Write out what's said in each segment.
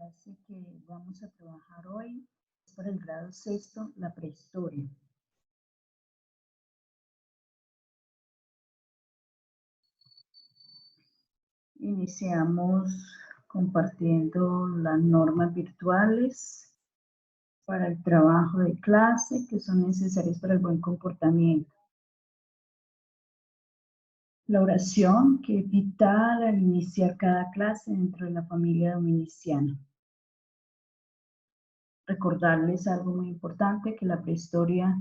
clase que vamos a trabajar hoy es para el grado sexto, la prehistoria. Iniciamos compartiendo las normas virtuales para el trabajo de clase que son necesarias para el buen comportamiento. La oración, que es vital al iniciar cada clase dentro de la familia dominiciana. Recordarles algo muy importante, que la prehistoria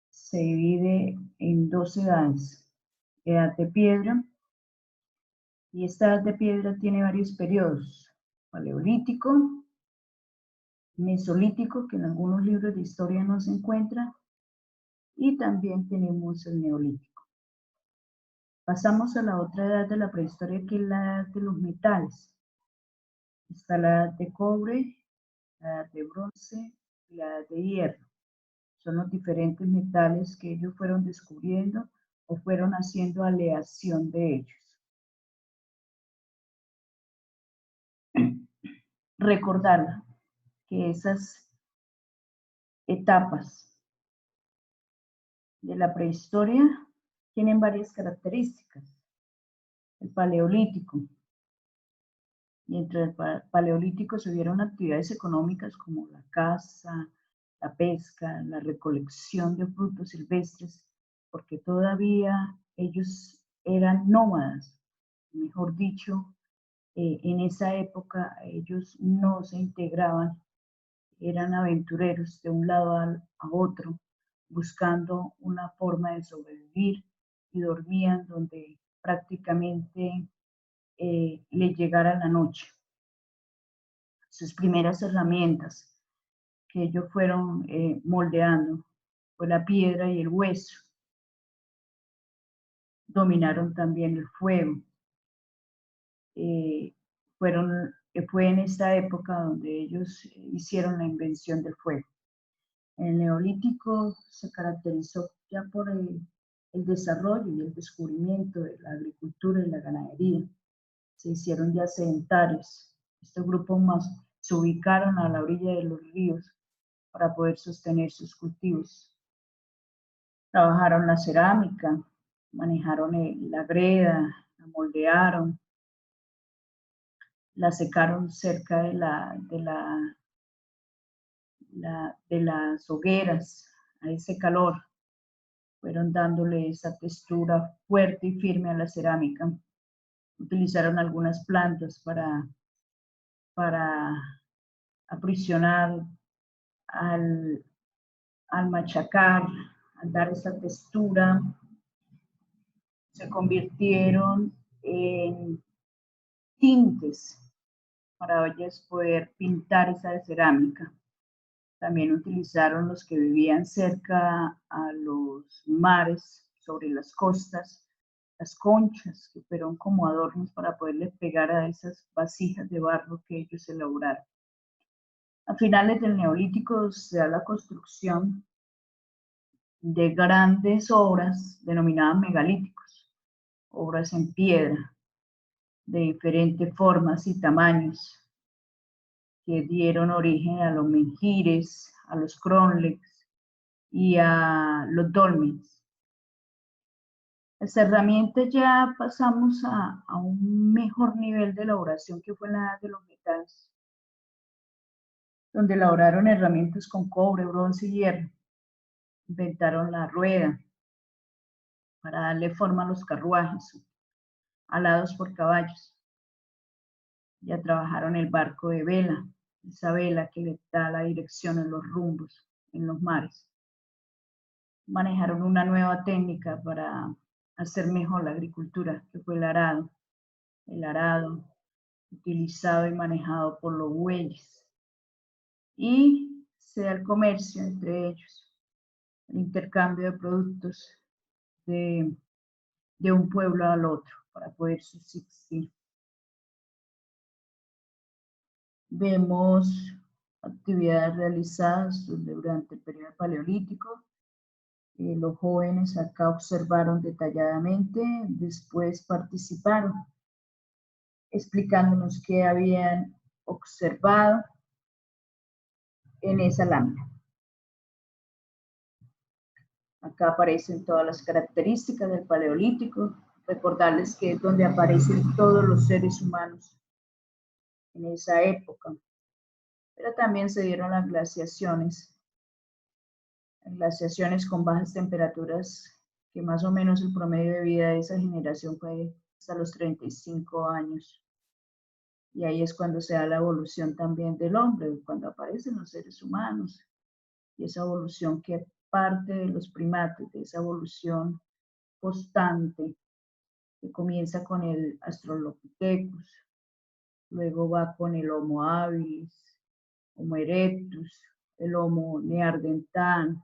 se divide en dos edades. Edad de piedra, y esta edad de piedra tiene varios periodos: paleolítico, mesolítico, que en algunos libros de historia no se encuentra, y también tenemos el neolítico. Pasamos a la otra edad de la prehistoria, que es la edad de los metales. Está la edad de cobre, la edad de bronce y la edad de hierro. Son los diferentes metales que ellos fueron descubriendo o fueron haciendo aleación de ellos. Recordar que esas etapas de la prehistoria tienen varias características. El paleolítico. Y entre el paleolítico se vieron actividades económicas como la caza, la pesca, la recolección de frutos silvestres, porque todavía ellos eran nómadas. Mejor dicho, en esa época ellos no se integraban, eran aventureros de un lado a otro, buscando una forma de sobrevivir, y dormían donde prácticamente le llegara la noche. Sus primeras herramientas que ellos fueron moldeando fue la piedra y el hueso. Dominaron también el fuego. Fue en esta época donde ellos hicieron la invención del fuego. El neolítico se caracterizó ya por el desarrollo y el descubrimiento de la agricultura y la ganadería. Se hicieron ya sedentarios. Estos grupos más se ubicaron a la orilla de los ríos para poder sostener sus cultivos. Trabajaron la cerámica, manejaron la greda, la moldearon, la secaron cerca de las hogueras, a ese calor. Fueron dándole esa textura fuerte y firme a la cerámica. Utilizaron algunas plantas para aprisionar al machacar, al dar esa textura. Se convirtieron en tintes para ellos poder pintar esa cerámica. También utilizaron los que vivían cerca a los mares, sobre las costas, las conchas, que fueron como adornos para poderle pegar a esas vasijas de barro que ellos elaboraron. A finales del Neolítico se da la construcción de grandes obras denominadas megalíticos, obras en piedra, de diferentes formas y tamaños, que dieron origen a los menhires, a los crónlex y a los dólmenes. Las herramientas ya pasamos a un mejor nivel de elaboración, que fue la edad de los metales, donde elaboraron herramientas con cobre, bronce y hierro. Inventaron la rueda para darle forma a los carruajes, alados por caballos. Ya trabajaron el barco de vela, esa vela que le da la dirección en los rumbos, en los mares. Manejaron una nueva técnica para hacer mejor la agricultura, que fue el arado. El arado utilizado y manejado por los bueyes. Y se da el comercio entre ellos, el intercambio de productos de un pueblo al otro para poder subsistir. Vemos actividades realizadas durante el periodo paleolítico. Los jóvenes acá observaron detalladamente, después participaron, explicándonos qué habían observado en esa lámina. Acá aparecen todas las características del Paleolítico. Recordarles que es donde aparecen todos los seres humanos en esa época. Pero también se dieron las glaciaciones con bajas temperaturas, que más o menos el promedio de vida de esa generación fue hasta los 35 años. Y ahí es cuando se da la evolución también del hombre, cuando aparecen los seres humanos. Y esa evolución que parte de los primates, de esa evolución constante, que comienza con el Australopithecus, luego va con el Homo habilis, Homo erectus, el Homo neanderthal,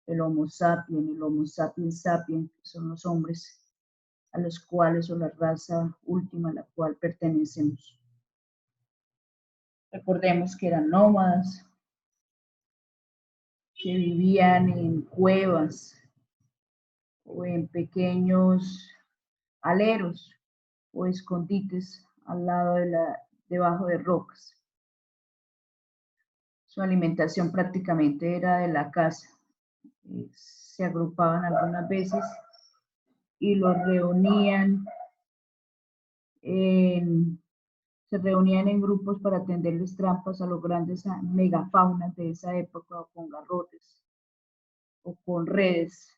el Homo sapiens sapiens, que son los hombres a los cuales, o la raza última a la cual pertenecemos. Recordemos que eran nómadas, que vivían en cuevas o en pequeños aleros o escondites al lado debajo de rocas. Su alimentación prácticamente era de la caza. Se agrupaban algunas veces y los reunían se reunían en grupos para tenderles trampas a los grandes megafaunas de esa época, o con garrotes o con redes.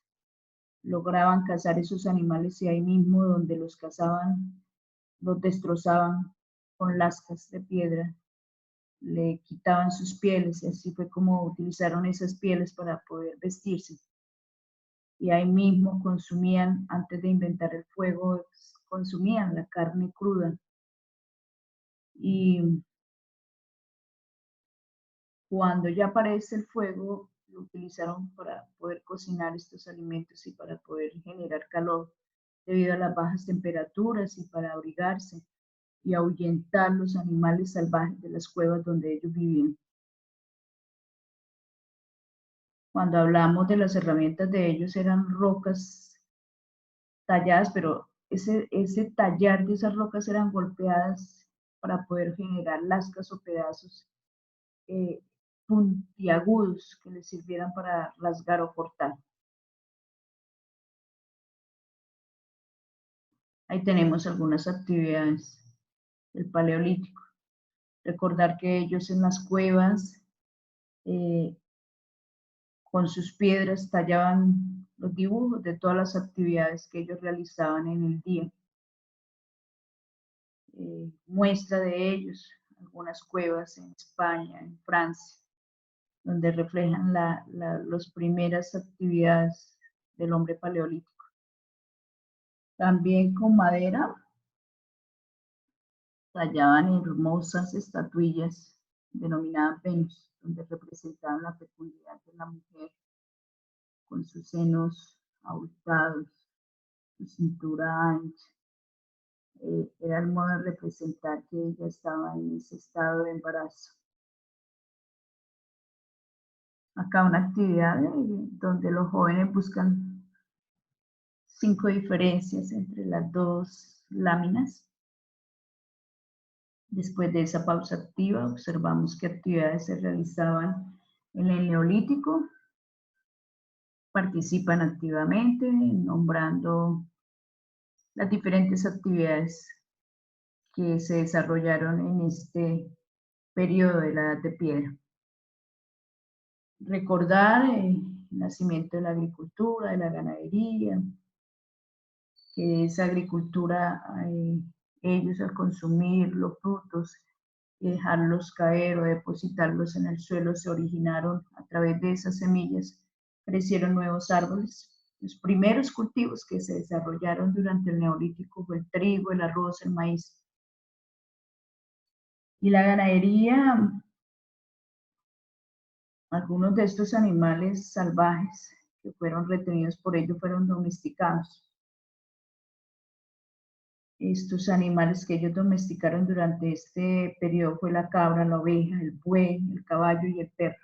Lograban cazar esos animales y ahí mismo donde los cazaban, los destrozaban con lascas de piedra, le quitaban sus pieles y así fue como utilizaron esas pieles para poder vestirse. Y ahí mismo consumían, antes de inventar el fuego, consumían la carne cruda. Y cuando ya aparece el fuego, lo utilizaron para poder cocinar estos alimentos y para poder generar calor debido a las bajas temperaturas y para abrigarse y ahuyentar los animales salvajes de las cuevas donde ellos vivían. Cuando hablamos de las herramientas de ellos, eran rocas talladas, pero ese tallar de esas rocas eran golpeadas para poder generar lascas o pedazos puntiagudos que les sirvieran para rasgar o cortar. Ahí tenemos algunas actividades del Paleolítico. Recordar que ellos en las cuevas con sus piedras tallaban los dibujos de todas las actividades que ellos realizaban en el día. Muestra de ellos, algunas cuevas en España, en Francia, donde reflejan las primeras actividades del hombre paleolítico. También con madera tallaban hermosas estatuillas denominadas Venus, donde representaban la fecundidad de la mujer, con sus senos abultados, su cintura ancha. Era el modo de representar que ella estaba en ese estado de embarazo. Acá una actividad donde los jóvenes buscan 5 diferencias entre las dos láminas. Después de esa pausa activa, observamos qué actividades se realizaban en el Neolítico. Participan activamente, nombrando las diferentes actividades que se desarrollaron en este periodo de la Edad de Piedra. Recordar el nacimiento de la agricultura, de la ganadería, que esa agricultura, ellos al consumir los frutos y dejarlos caer o depositarlos en el suelo, se originaron a través de esas semillas, crecieron nuevos árboles. Los primeros cultivos que se desarrollaron durante el Neolítico fue el trigo, el arroz, el maíz. Y la ganadería, algunos de estos animales salvajes que fueron retenidos por ellos fueron domesticados. Estos animales que ellos domesticaron durante este periodo fue la cabra, la oveja, el buey, el caballo y el perro.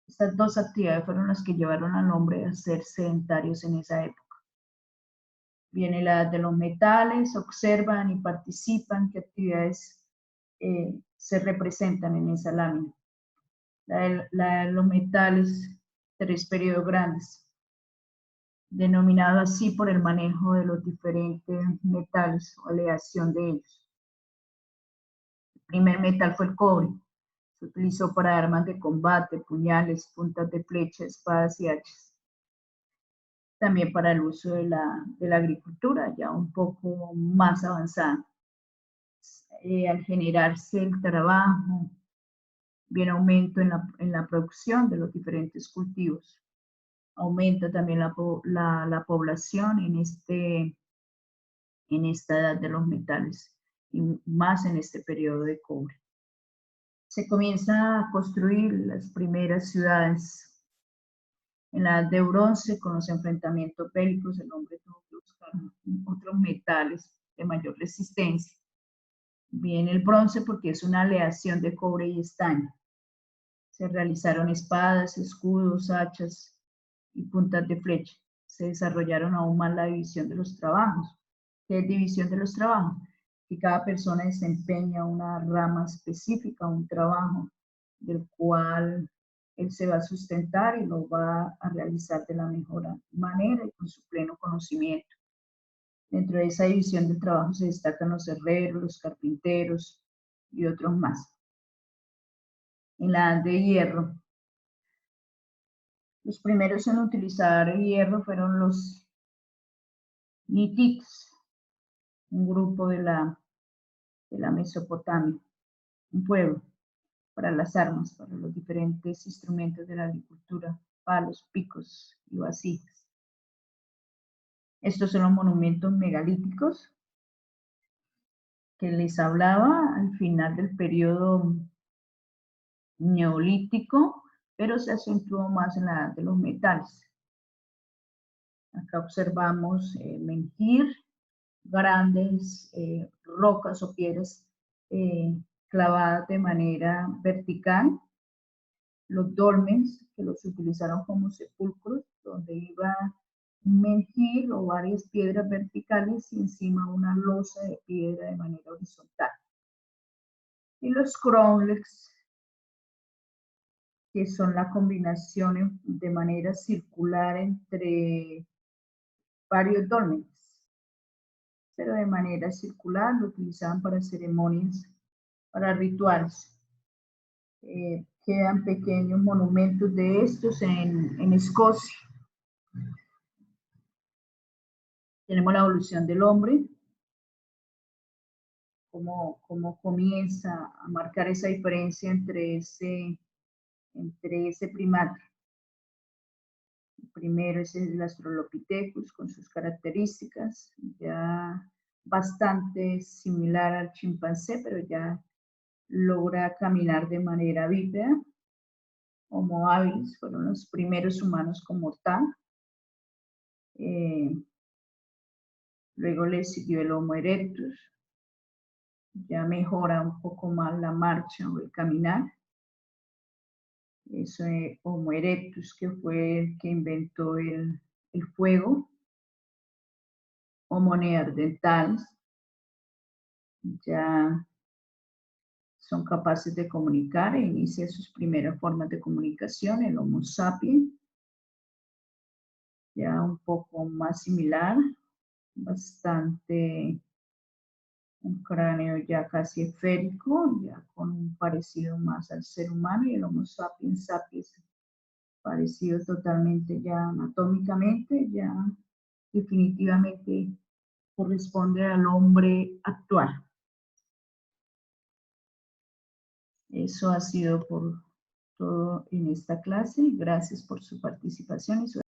Estas dos actividades fueron las que llevaron al hombre a ser sedentarios en esa época. Viene la edad de los metales, observan y participan qué actividades se representan en esa lámina. La de los metales, 3 periodos grandes, denominado así por el manejo de los diferentes metales o aleación de ellos. El primer metal fue el cobre. Se utilizó para armas de combate, puñales, puntas de flecha, espadas y hachas. También para el uso de la agricultura, ya un poco más avanzada. Al generarse el trabajo, viene aumento en la producción de los diferentes cultivos. Aumenta también la población en esta edad de los metales, y más en este periodo de cobre. Se comienza a construir las primeras ciudades. En la edad de bronce, con los enfrentamientos bélicos, el hombre tuvo que buscar otros metales de mayor resistencia. Viene el bronce porque es una aleación de cobre y estaño. Se realizaron espadas, escudos, hachas y puntas de flecha. Se desarrollaron aún más la división de los trabajos. ¿Qué es división de los trabajos? Que cada persona desempeña una rama específica, un trabajo del cual él se va a sustentar y lo va a realizar de la mejor manera y con su pleno conocimiento. Dentro de esa división del trabajo se destacan los herreros, los carpinteros y otros más. En la edad de hierro, los primeros en utilizar hierro fueron los hititas, un grupo de la Mesopotamia, un pueblo, para las armas, para los diferentes instrumentos de la agricultura, palos, picos y vasijas. Estos son los monumentos megalíticos que les hablaba al final del periodo neolítico, pero se acentuó más en la edad de los metales. Acá observamos menhir, grandes rocas o piedras clavadas de manera vertical, los dolmens, que los utilizaron como sepulcros, donde iba un menhir o varias piedras verticales y encima una losa de piedra de manera horizontal. Y los cromlechs, que son la combinación de manera circular entre varios dolmens, pero de manera circular, lo utilizaban para ceremonias, para rituales. Quedan pequeños monumentos de estos en Escocia. Tenemos la evolución del hombre, cómo comienza a marcar esa diferencia entre ese primate. El primero es el Australopithecus con sus características, ya bastante similar al chimpancé, pero ya logra caminar de manera bípeda. Homo habilis fueron los primeros humanos como tal. Luego le siguió el Homo erectus, ya mejora un poco más la marcha o el caminar. Eso es Homo erectus, que fue el que inventó el fuego. Homo neanderthalis, ya son capaces de comunicar e inicia sus primeras formas de comunicación. El Homo sapiens, ya un poco más similar, bastante, un cráneo ya casi esférico, ya con un parecido más al ser humano, y el Homo sapiens sapiens, parecido totalmente ya anatómicamente, ya definitivamente corresponde al hombre actual. Eso ha sido por todo en esta clase. Gracias por su participación y su